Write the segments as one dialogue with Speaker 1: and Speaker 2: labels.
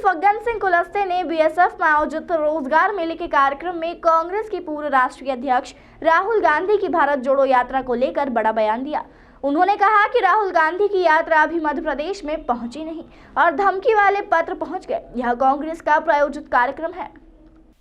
Speaker 1: फग्गन सिंह कुलस्ते ने बीएसएफ में आयोजित रोजगार मेले के कार्यक्रम में कांग्रेस के पूर्व राष्ट्रीय अध्यक्ष राहुल गांधी की भारत जोड़ो यात्रा को लेकर बड़ा बयान दिया। उन्होंने कहा कि राहुल गांधी की यात्रा अभी मध्य प्रदेश में पहुंची नहीं और धमकी वाले पत्र पहुंच गए। यह कांग्रेस का प्रायोजित कार्यक्रम है।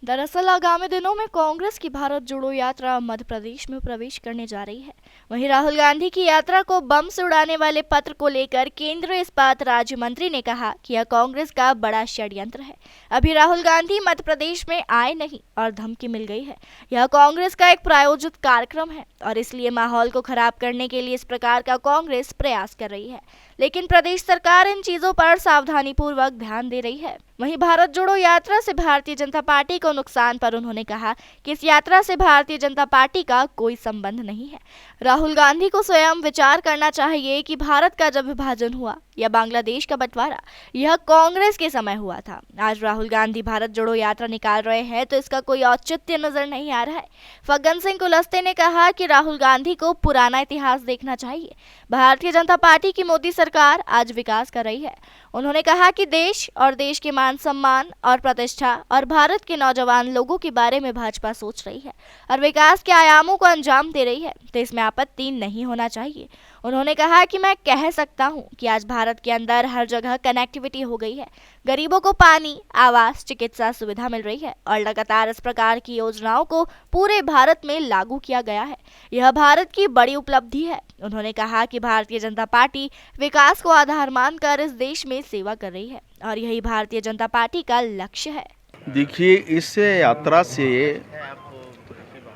Speaker 1: दरअसल आगामी दिनों में कांग्रेस की भारत जोड़ो यात्रा मध्य प्रदेश में प्रवेश करने जा रही है। वहीं राहुल गांधी की यात्रा को बम से उड़ाने वाले पत्र को लेकर केंद्रीय इस्पात राज्य मंत्री ने कहा कि यह कांग्रेस का बड़ा षड्यंत्र है। अभी राहुल गांधी मध्य प्रदेश में आए नहीं और धमकी मिल गई है। यह कांग्रेस का एक प्रायोजित कार्यक्रम है और इसलिए माहौल को खराब करने के लिए इस प्रकार का कांग्रेस प्रयास कर रही है, लेकिन प्रदेश सरकार इन चीजों पर सावधानी पूर्वक ध्यान दे रही है। वहीं भारत जोड़ो यात्रा से भारतीय जनता पार्टी को नुकसान पर उन्होंने कहा कि इस यात्रा से भारतीय जनता पार्टी का कोई संबंध नहीं है। राहुल गांधी को स्वयं विचार करना चाहिए कि भारत का जब विभाजन हुआ या बांग्लादेश का बंटवारा, यह कांग्रेस के समय हुआ था। आज राहुल गांधी भारत जोड़ो यात्रा निकाल रहे हैं तो इसका कोई औचित्य नजर नहीं आ रहा है। फग्गन सिंह कुलस्ते ने कहा कि राहुल गांधी को पुराना इतिहास देखना चाहिए। भारतीय जनता पार्टी की मोदी सरकार आज विकास कर रही है। उन्होंने कहा कि देश और देश के मान सम्मान और प्रतिष्ठा और भारत के नौजवान लोगों के बारे में भाजपा सोच रही है और विकास के आयामों को अंजाम दे रही है, तो इसमें आपत्ति नहीं होना चाहिए। उन्होंने कहा कि मैं कह सकता हूं कि आज भारत के अंदर हर जगह कनेक्टिविटी हो गई है। गरीबों को पानी, आवास, चिकित्सा सुविधा मिल रही है और लगातार इस प्रकार की योजनाओं को पूरे भारत में लागू किया गया है। यह भारत की बड़ी उपलब्धि है। उन्होंने कहा कि भारतीय जनता पार्टी विकास को आधार मानकर इस देश में सेवा कर रही है और यही भारतीय जनता पार्टी का लक्ष्य है।
Speaker 2: देखिए, इस यात्रा से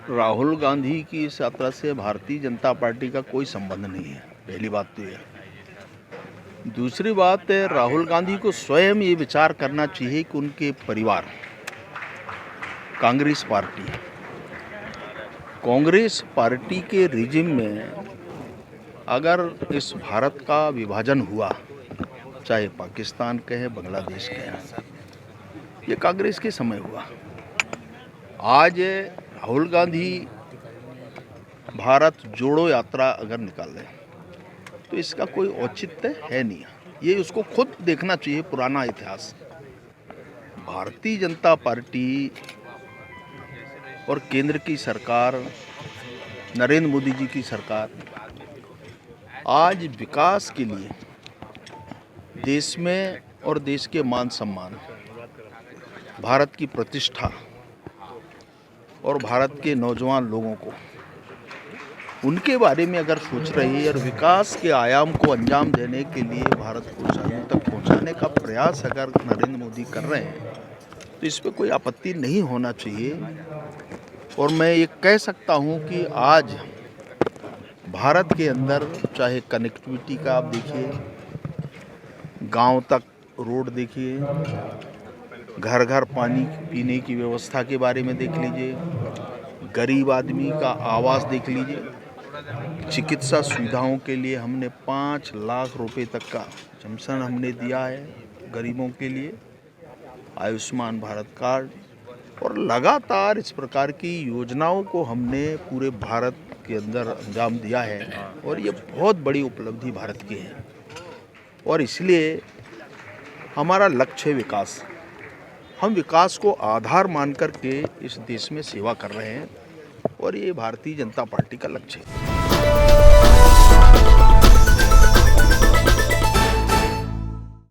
Speaker 2: राहुल गांधी की इस यात्रा से भारतीय जनता पार्टी का कोई संबंध नहीं है। पहली बात तो यह। दूसरी बात है, राहुल गांधी को स्वयं ये विचार करना चाहिए कि उनके परिवार कांग्रेस पार्टी के रिजिम में अगर इस भारत का विभाजन हुआ, चाहे पाकिस्तान कहे, बांग्लादेश कहे, ये कांग्रेस के समय हुआ। आज राहुल गांधी भारत जोड़ो यात्रा अगर निकाल रहे तो इसका कोई औचित्य है नहीं। ये उसको खुद देखना चाहिए पुराना इतिहास। भारतीय जनता पार्टी और केंद्र की सरकार, नरेंद्र मोदी जी की सरकार आज विकास के लिए देश में और देश के मान सम्मान, भारत की प्रतिष्ठा और भारत के नौजवान लोगों को उनके बारे में अगर सोच रही है और विकास के आयाम को अंजाम देने के लिए भारत को जमीन तक पहुंचाने का प्रयास अगर नरेंद्र मोदी कर रहे हैं तो इस पर कोई आपत्ति नहीं होना चाहिए। और मैं ये कह सकता हूं कि आज भारत के अंदर चाहे कनेक्टिविटी का आप देखिए, गांव तक रोड देखिए, घर घर पानी पीने की व्यवस्था के बारे में देख लीजिए, गरीब आदमी का आवास देख लीजिए, चिकित्सा सुविधाओं के लिए हमने 5 लाख रुपए तक का पेंशन हमने दिया है गरीबों के लिए, आयुष्मान भारत कार्ड, और लगातार इस प्रकार की योजनाओं को हमने पूरे भारत के अंदर अंजाम दिया है और ये बहुत बड़ी उपलब्धि भारत की है। और इसलिए हमारा लक्ष्य है विकास। हम विकास को आधार मान कर के इस देश में सेवा कर रहे हैं और ये भारतीय जनता पार्टी का लक्ष्य है।